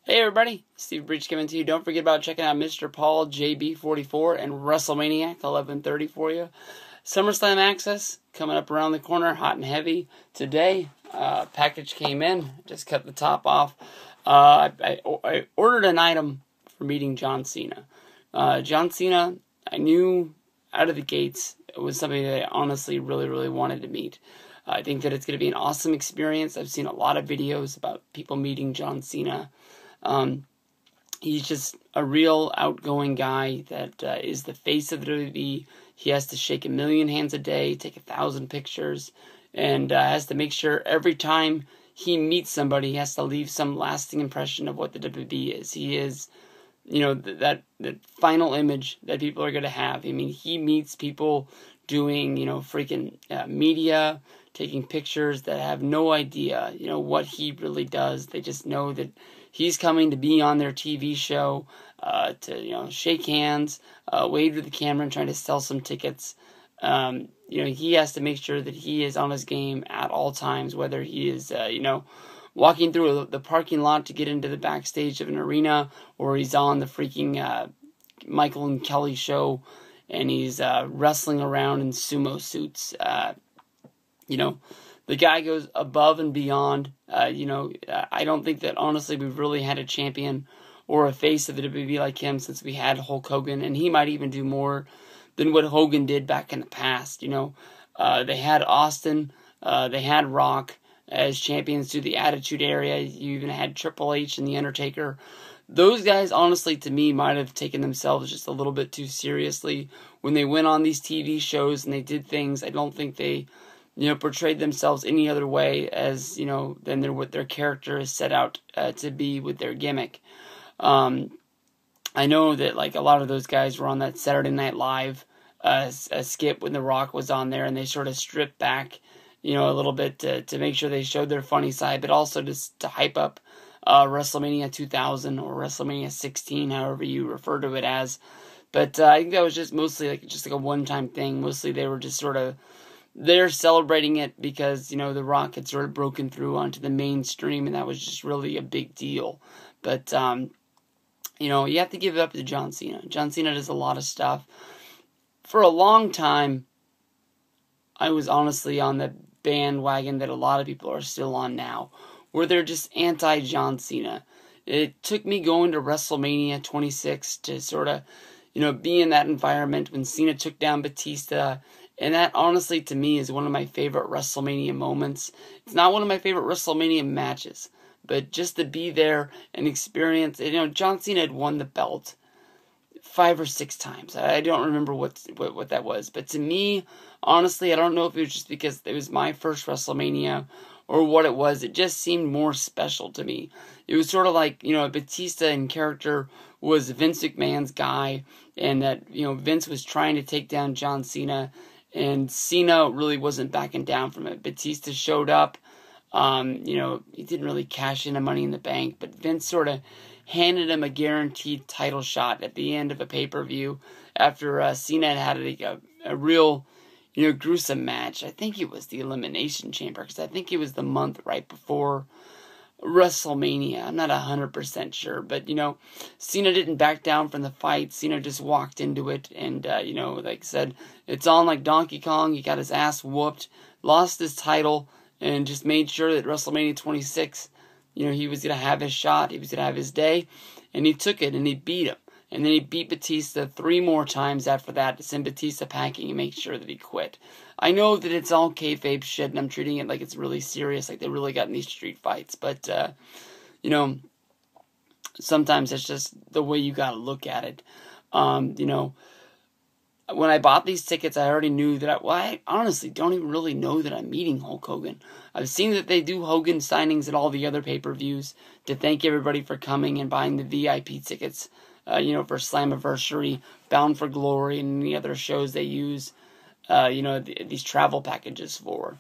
Hey everybody, Steve Breach coming to you. Don't forget about checking out Mr. Paul JB44 and WrestleManiac 1130 for you. SummerSlam Access coming up around the corner, hot and heavy. Today, package came in, just cut the top off. I ordered an item for meeting John Cena. John Cena, I knew out of the gates, it was something that I honestly really wanted to meet. I think that it's going to be an awesome experience. I've seen a lot of videos about people meeting John Cena. He's just a real outgoing guy that is the face of the WWE. He has to shake 1 million hands a day, take 1,000 pictures, and has to make sure every time he meets somebody, he has to leave some lasting impression of what the WWE is. He is, that final image that people are going to have. I mean, he meets people doing, freaking media, taking pictures that have no idea, what he really does. They just know that he's coming to be on their TV show, to, shake hands, wave to the camera and trying to sell some tickets. He has to make sure that he is on his game at all times, whether he is, walking through the parking lot to get into the backstage of an arena, or he's on the freaking Michael and Kelly show, and he's wrestling around in sumo suits. The guy goes above and beyond. I don't think that, honestly, we've really had a champion or a face of the WWE like him since we had Hulk Hogan, and he might even do more than what Hogan did back in the past. They had Austin, they had Rock as champions through the Attitude Era. You even had Triple H and The Undertaker. Those guys, honestly, to me, might have taken themselves just a little bit too seriously when they went on these TV shows and they did things. I don't think they portrayed themselves any other way as, than what their character is set out to be with their gimmick. I know that, a lot of those guys were on that Saturday Night Live skit when The Rock was on there, and they sort of stripped back, a little bit to make sure they showed their funny side, but also just to hype up WrestleMania 2000 or WrestleMania 16, however you refer to it as. But I think that was just mostly a one-time thing. Mostly they were just sort of they're celebrating it because, The Rock had sort of broken through onto the mainstream, and that was just really a big deal. But, you have to give it up to John Cena. John Cena does a lot of stuff. For a long time, I was honestly on the bandwagon that a lot of people are still on now, where they're just anti-John Cena. It took me going to WrestleMania 26 to sort of, be in that environment when Cena took down Batista. And that, honestly, to me, is one of my favorite WrestleMania moments. It's not one of my favorite WrestleMania matches, but just to be there and experience it. John Cena had won the belt 5 or 6 times. I don't remember what that was. But to me, honestly, I don't know if it was just because it was my first WrestleMania or what it was. It just seemed more special to me. It was sort of like, Batista in character was Vince McMahon's guy, and that, Vince was trying to take down John Cena, and Cena really wasn't backing down from it. Batista showed up. He didn't really cash in a Money in the Bank, but Vince sort of handed him a guaranteed title shot at the end of a pay-per-view after Cena had a real, gruesome match. I think it was the Elimination Chamber, because I think it was the month right before WrestleMania. I'm not 100% sure, but, Cena didn't back down from the fight. Cena just walked into it, and, like I said, it's on like Donkey Kong. He got his ass whooped, lost his title, and just made sure that WrestleMania 26, he was going to have his shot, he was going to have his day, and he took it, and he beat him. And then he beat Batista 3 more times after that to send Batista packing and make sure that he quit. I know that it's all kayfabe shit, and I'm treating it like it's really serious, like they really got in these street fights. But, sometimes it's just the way you gotta look at it. When I bought these tickets, I already knew that I honestly don't even really know that I'm meeting Hulk Hogan. I've seen that they do Hogan signings at all the other pay-per-views to thank everybody for coming and buying the VIP tickets. For Slammiversary, Bound for Glory, and any other shows they use, these travel packages for.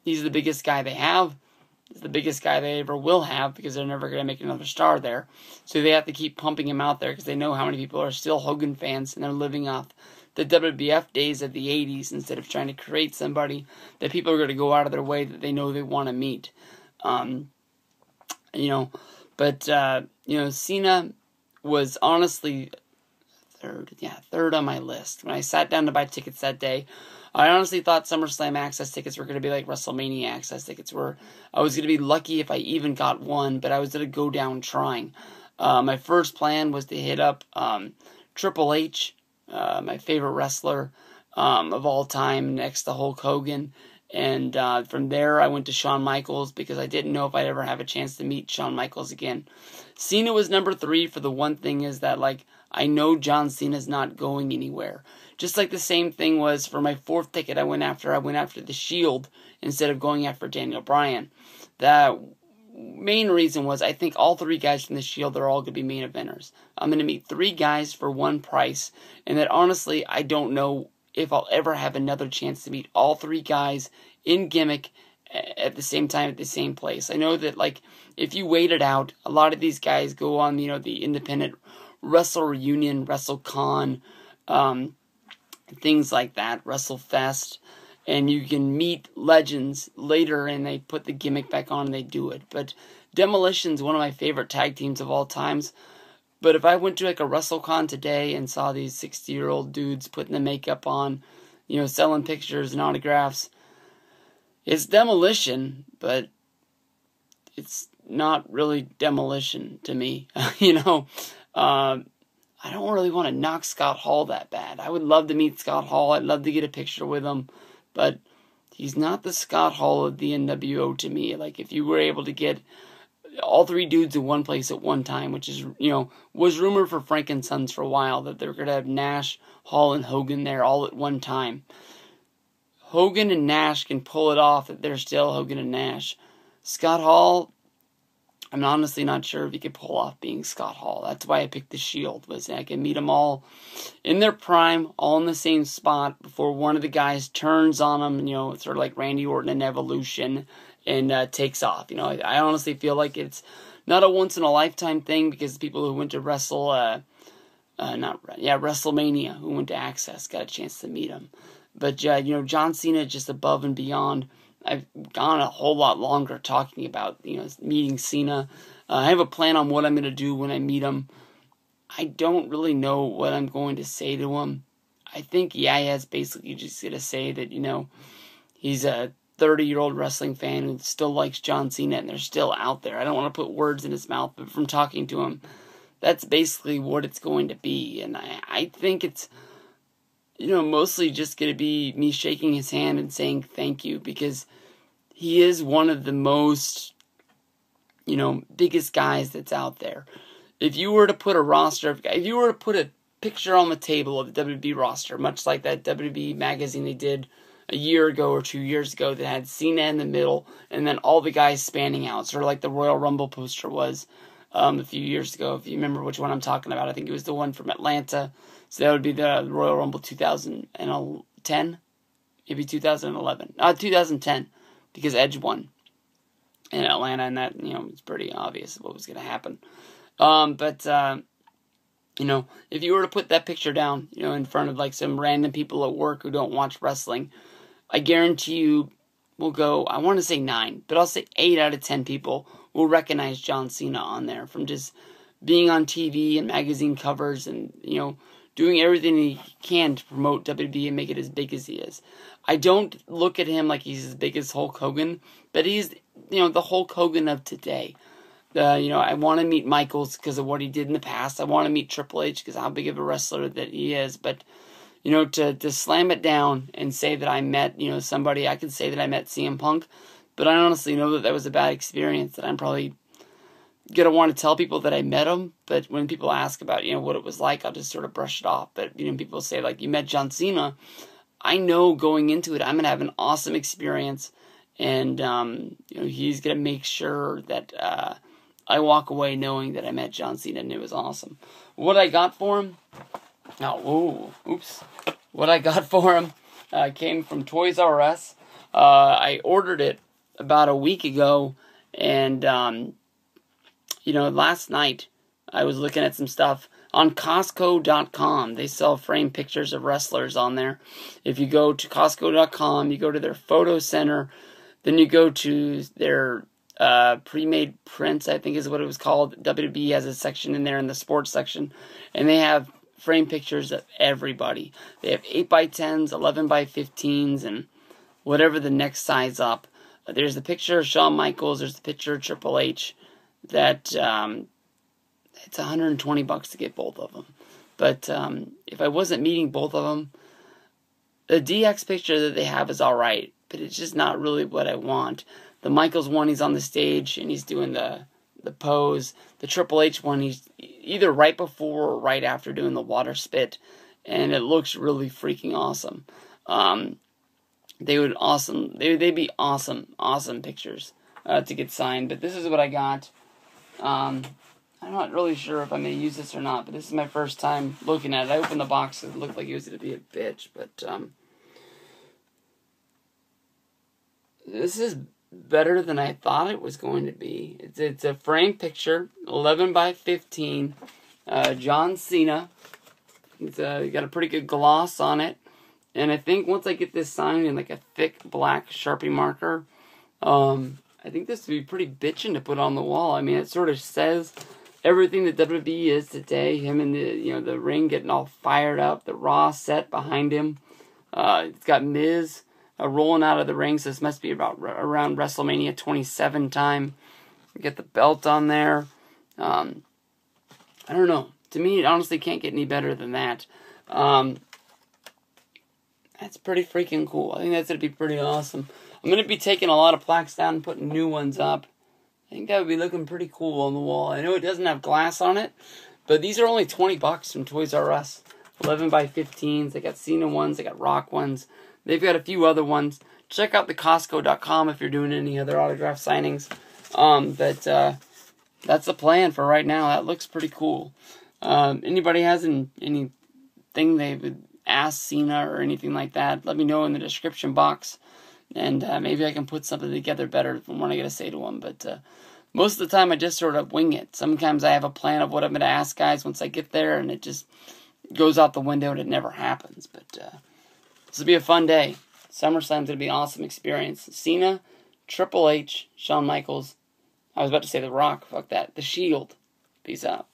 He's the biggest guy they have. He's the biggest guy they ever will have, because they're never going to make another star there. So they have to keep pumping him out there, because they know how many people are still Hogan fans, and they're living off the WWF days of the 80s instead of trying to create somebody that people are going to go out of their way that they know they want to meet. But, Cena was honestly third on my list. When I sat down to buy tickets that day, I honestly thought SummerSlam access tickets were going to be like WrestleMania access tickets, where I was going to be lucky if I even got one, but I was going to go down trying. My first plan was to hit up Triple H, my favorite wrestler of all time, next to Hulk Hogan. And from there, I went to Shawn Michaels because I didn't know if I'd ever have a chance to meet Shawn Michaels again. Cena was number 3 for the one thing is that, I know John Cena's not going anywhere. Just like the same thing was for my 4th ticket I went after The Shield instead of going after Daniel Bryan. The main reason was I think all 3 guys from The Shield are all going to be main eventers. I'm going to meet 3 guys for one price, and that honestly, I don't know if I'll ever have another chance to meet all 3 guys in gimmick at the same time at the same place. I know that, if you wait it out, a lot of these guys go on, the independent Wrestle Reunion, WrestleCon, things like that, WrestleFest, and you can meet legends later and they put the gimmick back on and they do it. But Demolition's one of my favorite tag teams of all times. But if I went to a WrestleCon today and saw these 60-year-old dudes putting the makeup on, selling pictures and autographs, it's Demolition, but it's not really Demolition to me. I don't really want to knock Scott Hall that bad. I would love to meet Scott Hall. I'd love to get a picture with him. But he's not the Scott Hall of the NWO to me. If you were able to get all 3 dudes in one place at one time, which is, was rumored for Frank and Sons for a while, that they were going to have Nash, Hall, and Hogan there all at one time. Hogan and Nash can pull it off if they're still Hogan and Nash. Scott Hall, I'm honestly not sure if he could pull off being Scott Hall. That's why I picked The Shield, was I can meet them all in their prime, all in the same spot, before one of the guys turns on them, sort of like Randy Orton in Evolution, and takes off. I honestly feel like it's not a once-in-a-lifetime thing, because people who went to WrestleMania, who went to Access, got a chance to meet him. But, John Cena just above and beyond. I've gone a whole lot longer talking about, meeting Cena. I have a plan on what I'm going to do when I meet him. I don't really know what I'm going to say to him. I think Yaya's basically just going to say that, he's a 30-year-old wrestling fan who still likes John Cena and they're still out there. I don't want to put words in his mouth, but from talking to him, that's basically what it's going to be. And I think it's, mostly just going to be me shaking his hand and saying thank you, because he is one of the most, biggest guys that's out there. If you were to put a picture on the table of the WWE roster, much like that WWE magazine they did a year ago or 2 years ago that had Cena in the middle and then all the guys spanning out, sort of like the Royal Rumble poster was a few years ago, if you remember which one I'm talking about. I think it was the one from Atlanta. So that would be the Royal Rumble 2010, maybe 2011. 2010, because Edge won in Atlanta, and that, it's pretty obvious what was going to happen. If you were to put that picture down, in front of some random people at work who don't watch wrestling, I guarantee you will go, I want to say 9, but I'll say 8 out of 10 people will recognize John Cena on there from just being on TV and magazine covers and, doing everything he can to promote WWE and make it as big as he is. I don't look at him like he's as big as Hulk Hogan, but he's, the Hulk Hogan of today. I want to meet Michaels because of what he did in the past. I want to meet Triple H because of how big of a wrestler that he is. But, to slam it down and say that I met, somebody, I could say that I met CM Punk, but I honestly know that was a bad experience, that I'm probably going to want to tell people that I met him. But when people ask about, what it was like, I'll just sort of brush it off. But, people say, you met John Cena. I know going into it, I'm going to have an awesome experience. And, he's going to make sure that I walk away knowing that I met John Cena and it was awesome. What I got for him? What I got for him came from Toys R Us. I ordered it about a week ago. And, last night I was looking at some stuff on Costco.com. They sell framed pictures of wrestlers on there. If you go to Costco.com, you go to their photo center, then you go to their pre-made prints, I think is what it was called. WWE has a section in there in the sports section, and they have frame pictures of everybody. They have 8x10s, 11x15s, and whatever the next size up. There's the picture of Shawn Michaels. There's the picture of Triple H. That it's $120 to get both of them. But if I wasn't meeting both of them, the DX picture that they have is all right, but it's just not really what I want. The Michaels one, he's on the stage and he's doing the pose. The Triple H one, he's either right before or right after doing the water spit, and it looks really freaking awesome. They'd be awesome pictures to get signed. But this is what I got. I'm not really sure if I'm going to use this or not, but this is my first time looking at it. I opened the box and it looked like it was going to be a bitch, but this is better than I thought it was going to be. It's a frame picture, 11x15. John Cena. It's got a pretty good gloss on it. And I think once I get this signed in like a thick black Sharpie marker, I think this would be pretty bitchin' to put on the wall. I mean, it sort of says everything that WWE is today. Him in the ring getting all fired up. The Raw set behind him. It's got Miz rolling out of the ring, so this must be around WrestleMania 27 time. Get the belt on there. I don't know. To me, it honestly can't get any better than that. That's pretty freaking cool. I think that's going to be pretty awesome. I'm going to be taking a lot of plaques down and putting new ones up. I think that would be looking pretty cool on the wall. I know it doesn't have glass on it, but these are only $20 from Toys R Us. 11x15s. They got Cena ones. They got Rock ones. They've got a few other ones. Check out the Costco.com if you're doing any other autograph signings. But that's the plan for right now. That looks pretty cool. Anybody has anything they would ask Cena or anything like that, let me know in the description box. And maybe I can put something together better from what I got to say to him. But most of the time I just sort of wing it. Sometimes I have a plan of what I'm going to ask guys once I get there, and it just goes out the window and it never happens. But this will be a fun day. SummerSlam's going to be an awesome experience. Cena, Triple H, Shawn Michaels. I was about to say The Rock. Fuck that. The Shield. Peace out.